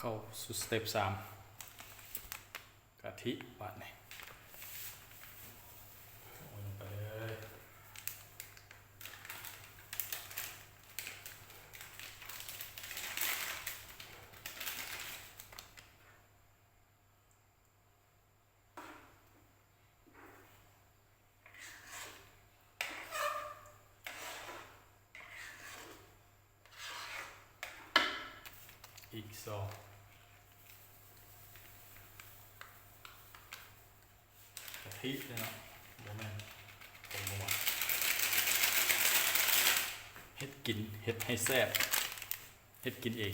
เข้าสู่สเต็ป3กะทิบาดนี่โอ้ยลงไปเลยอีก2กะทิเลยเนาะโมเมนต์ผมบอกว่าเฮ็ดกินเฮ็ดให้แซ่บเฮ็ดกินเอง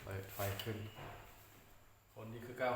เปิดไฟขึ้นคนนี้คือเก้า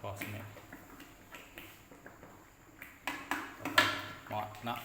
พอสมัยต่อไปหมดเนาะ